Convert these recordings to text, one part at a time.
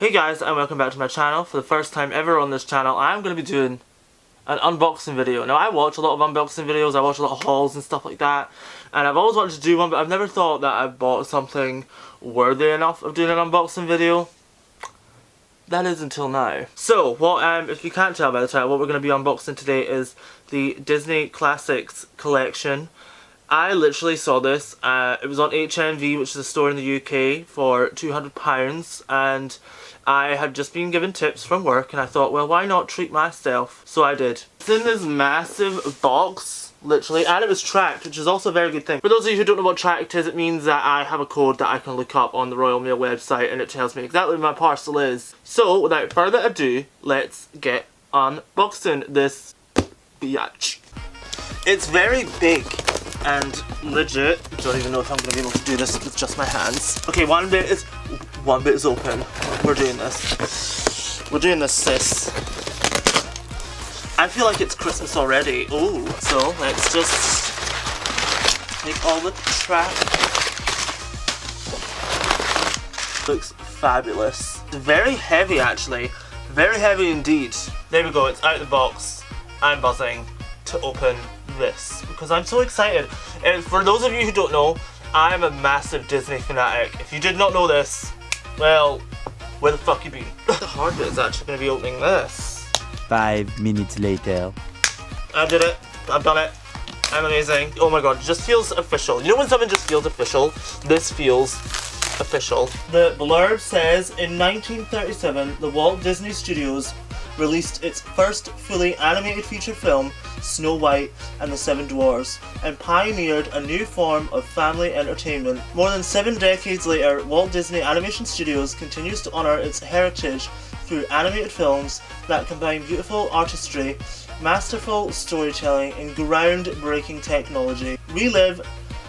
Hey guys, and welcome back to my channel. For the first time ever on this channel, I'm going to be doing an unboxing video. Now I watch a lot of unboxing videos, I watch a lot of hauls and stuff like that, and I've always wanted to do one, but I've never thought that I bought something worthy enough of doing an unboxing video. That is until now. So, if you can't tell by the title, what we're going to be unboxing today is the Disney Classics collection. I literally saw this, it was on HMV, which is a store in the UK, for £200, and I had just been given tips from work, and I thought, well, why not treat myself? So I did. It's in this massive box, literally, and it was tracked, which is also a very good thing. For those of you who don't know what tracked is, it means that I have a code that I can look up on the Royal Mail website, and it tells me exactly where my parcel is. So, without further ado, let's get unboxing this biatch. It's very big and legit. Don't even know if I'm going to be able to do this with just my hands. Okay, one bit is open. We're doing this. We're doing this, sis. I feel like it's Christmas already. Ooh. So let's just take all the track. Looks fabulous. It's very heavy actually. Very heavy indeed. There we go, it's out of the box. I'm buzzing to open this because I'm so excited. And for those of you who don't know, I am a massive Disney fanatic. If you did not know this, well, where the fuck you been? The hard bit is actually going to be opening this. 5 minutes later. I did it. I've done it. I'm amazing. Oh my god, it just feels official. You know when something just feels official? This feels official. The blurb says, in 1937, the Walt Disney Studios released its first fully animated feature film, Snow White and the Seven Dwarfs, and pioneered a new form of family entertainment. More than 7 decades later, Walt Disney Animation Studios continues to honor its heritage through animated films that combine beautiful artistry, masterful storytelling, and groundbreaking technology. Relive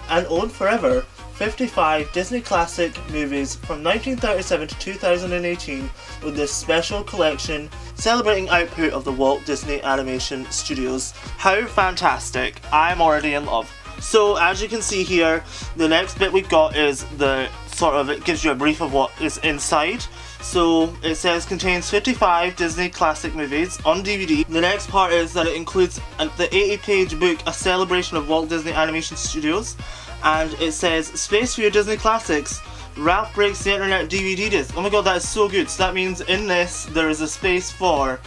and own forever 55 Disney classic movies from 1937 to 2018 with this special collection celebrating output of the Walt Disney Animation Studios. How fantastic. I'm already in love. So as you can see here, the next bit we've got is it gives you a brief of what is inside. So it says contains 55 Disney classic movies on DVD. The next part is that it includes the 80-page book, A Celebration of Walt Disney Animation Studios. And it says, Space for your Disney Classics, Ralph Breaks the Internet DVD disc. Oh my god, that is so good. So that means in this, there is a space for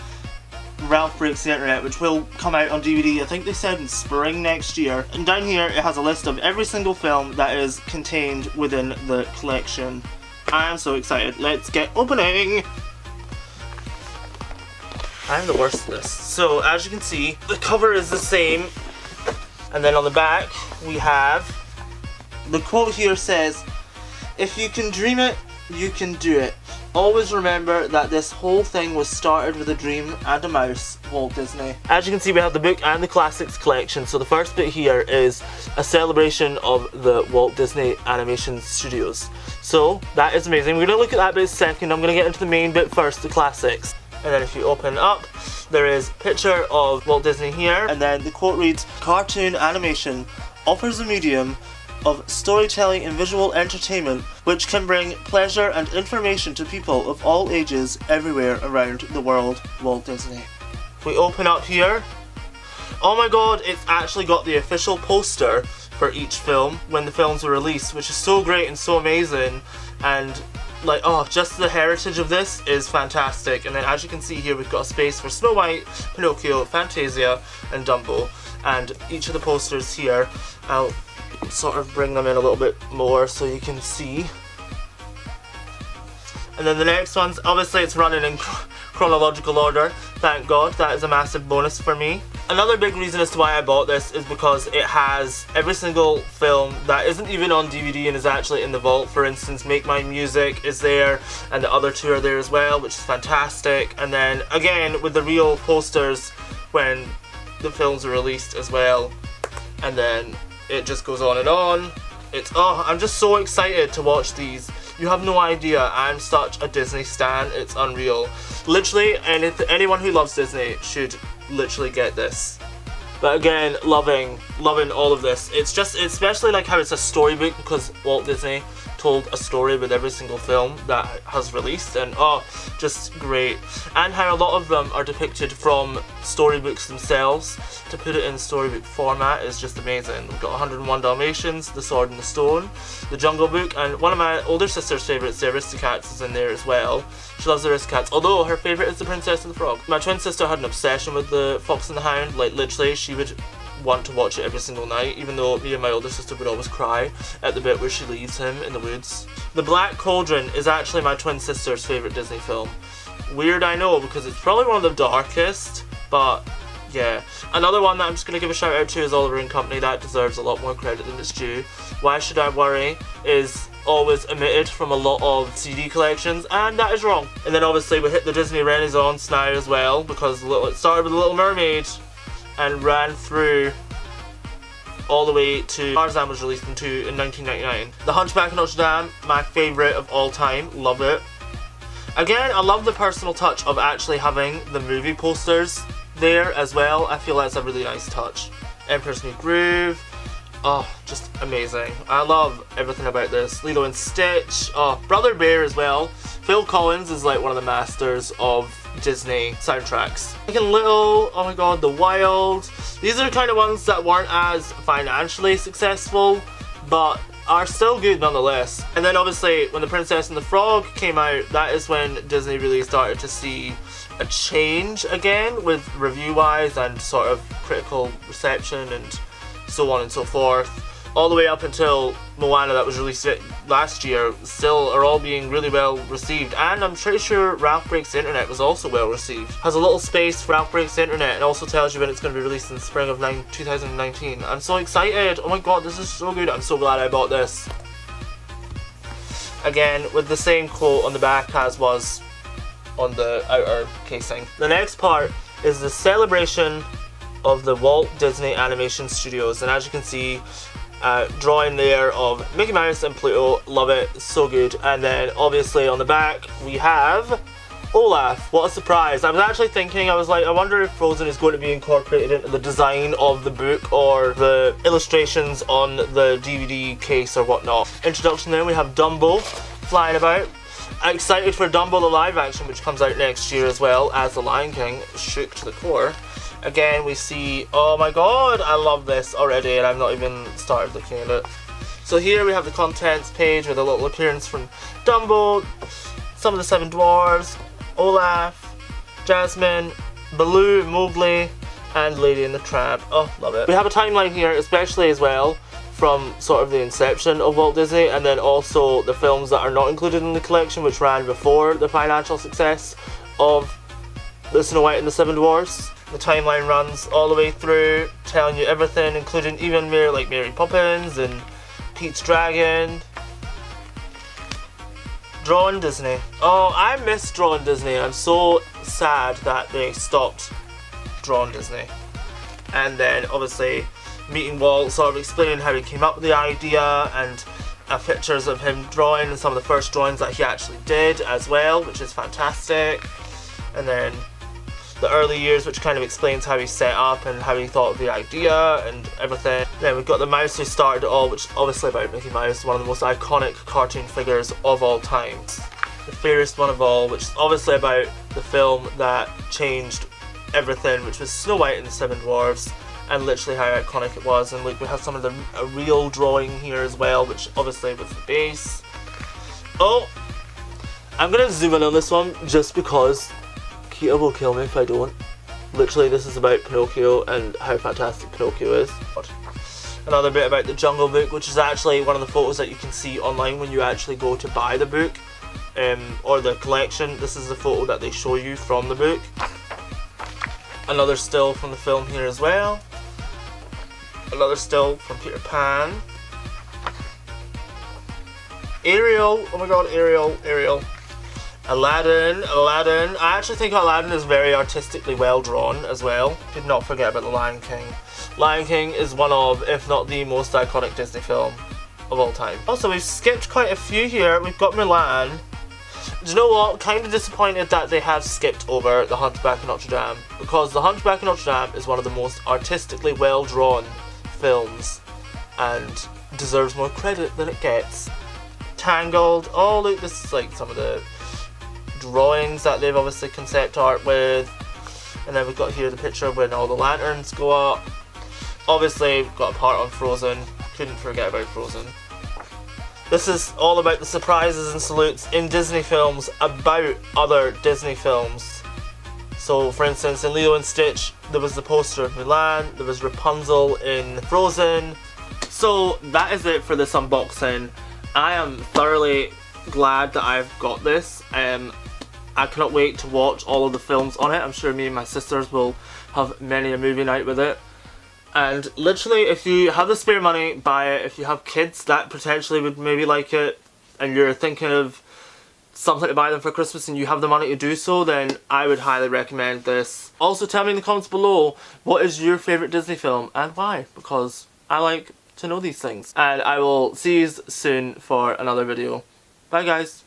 Ralph Breaks the Internet, which will come out on DVD, I think they said in spring next year. And down here, it has a list of every single film that is contained within the collection. I am so excited. Let's get opening! I'm the worst at this. So, as you can see, the cover is the same. And then on the back, we have... The quote here says, if you can dream it, you can do it. Always remember that this whole thing was started with a dream and a mouse, Walt Disney. As you can see, we have the book and the classics collection. So the first bit here is a celebration of the Walt Disney Animation Studios. So that is amazing. We're going to look at that bit second. I'm going to get into the main bit first, the classics. And then if you open up, there is a picture of Walt Disney here. And then the quote reads, cartoon animation offers a medium of storytelling and visual entertainment which can bring pleasure and information to people of all ages everywhere around the world. Walt Disney. If we open up here, oh my god, it's actually got the official poster for each film when the films were released, which is so great and so amazing. And like, oh, just the heritage of this is fantastic. And then as you can see here, we've got a space for Snow White, Pinocchio, Fantasia and Dumbo. And each of the posters here, I'll sort of bring them in a little bit more so you can see. And then the next one's, obviously it's running in chronological order, thank god, that is a massive bonus for me. Another big reason as to why I bought this is because it has every single film that isn't even on DVD and is actually in the vault. For instance, Make My Music is there, and the other two are there as well, which is fantastic. And then again with the real posters when the films are released as well. And then it just goes on and on. I'm just so excited to watch these. You have no idea, I'm such a Disney stan, it's unreal. Literally, anyone who loves Disney should literally get this. But again, loving all of this. It's just, especially like how it's a storybook, because Walt Disney told a story with every single film that has released, and oh, just great. And how a lot of them are depicted from storybooks themselves. To put it in storybook format is just amazing. We've got 101 Dalmatians, The Sword and the Stone, The Jungle Book, and one of my older sister's favourites, the Aristocats, is in there as well. She loves the Aristocats, although her favourite is The Princess and the Frog. My twin sister had an obsession with The Fox and the Hound, like literally she would want to watch it every single night, even though me and my older sister would always cry at the bit where she leaves him in the woods. The Black Cauldron is actually my twin sister's favourite Disney film. Weird, I know, because it's probably one of the darkest, but yeah. Another one that I'm just going to give a shout out to is Oliver and Company. That deserves a lot more credit than it's due. Why Should I Worry is always omitted from a lot of CD collections, and that is wrong. And then obviously we hit the Disney Renaissance now as well, because it started with The Little Mermaid and ran through all the way to Tarzan was released in 1999. The Hunchback of Notre Dame, my favourite of all time, love it. Again, I love the personal touch of actually having the movie posters there as well. I feel that's a really nice touch. Emperor's New Groove, oh, just amazing. I love everything about this. Lilo and Stitch, oh, Brother Bear as well. Phil Collins is like one of the masters of Disney soundtracks. Chicken Little, oh my god, The Wild. These are the kind of ones that weren't as financially successful, but are still good nonetheless. And then obviously when The Princess and the Frog came out, that is when Disney really started to see a change again with review-wise and sort of critical reception and so on and so forth. All the way up until Moana, that was released last year, still are all being really well received. And I'm pretty sure Ralph Breaks the Internet was also well received. Has a little space for Ralph Breaks the Internet and also tells you when it's going to be released in the spring of 2019. I'm so excited! Oh my god, this is so good. I'm so glad I bought this. Again, with the same quote on the back as was on the outer casing. The next part is the celebration of the Walt Disney Animation Studios, and as you can see, drawing there of Mickey Mouse and Pluto, love it, so good. And then obviously on the back we have Olaf. What a surprise. I was actually thinking, I was like, I wonder if Frozen is going to be incorporated into the design of the book or the illustrations on the DVD case or whatnot. Introduction there, we have Dumbo flying about. I'm excited for Dumbo the live action, which comes out next year as well as The Lion King, shook to the core. Again, we see, oh my god, I love this already and I've not even started looking at it. So here we have the contents page with a little appearance from Dumbo, some of the Seven Dwarves, Olaf, Jasmine, Baloo, Mowgli, and Lady and the Tramp. Oh, love it. We have a timeline here, especially as well, from sort of the inception of Walt Disney, and then also the films that are not included in the collection, which ran before the financial success of the Snow White and the Seven Dwarfs. The timeline runs all the way through, telling you everything, including even Mary Poppins and Pete's Dragon. Drawing Disney. Oh, I miss Drawing Disney. I'm so sad that they stopped Drawing Disney. And then obviously meeting Walt, sort of explaining how he came up with the idea, and pictures of him drawing and some of the first drawings that he actually did as well, which is fantastic. And then the early years, which kind of explains how he set up and how he thought of the idea and everything. Then we've got the mouse who started it all, which is obviously about Mickey Mouse, one of the most iconic cartoon figures of all time. The fairest one of all, which is obviously about the film that changed everything, which was Snow White and the Seven Dwarfs, and literally how iconic it was. And like, we have some of the real drawing here as well, which obviously was the base. Oh, I'm gonna zoom in on this one just because Kita will kill me if I don't. Literally, this is about Pinocchio and how fantastic Pinocchio is. Another bit about the Jungle Book, which is actually one of the photos that you can see online when you actually go to buy the book or the collection. This is the photo that they show you from the book. Another still from the film here as well. Another still from Peter Pan. Ariel, oh my god, Ariel. Aladdin. I actually think Aladdin is very artistically well drawn as well. Did not forget about The Lion King. Lion King is one of, if not the most iconic Disney film of all time. Also, we've skipped quite a few here. We've got Mulan. Do you know what? Kind of disappointed that they have skipped over The Hunchback of Notre Dame, because The Hunchback of Notre Dame is one of the most artistically well drawn films and deserves more credit than it gets. Tangled. Oh look, this is like some of the drawings that they've obviously concept art with. And then we've got here the picture when all the lanterns go up. Obviously we've got a part on Frozen. Couldn't forget about Frozen. This is all about the surprises and salutes in Disney films about other Disney films. So for instance in Lilo and Stitch there was the poster of Mulan, there was Rapunzel in Frozen. So that is it for this unboxing. I am thoroughly glad that I've got this. I cannot wait to watch all of the films on it. I'm sure me and my sisters will have many a movie night with it. And literally, if you have the spare money, buy it. If you have kids that potentially would maybe like it, and you're thinking of something to buy them for Christmas and you have the money to do so, then I would highly recommend this. Also tell me in the comments below, what is your favourite Disney film and why? Because I like to know these things. And I will see you soon for another video. Bye guys.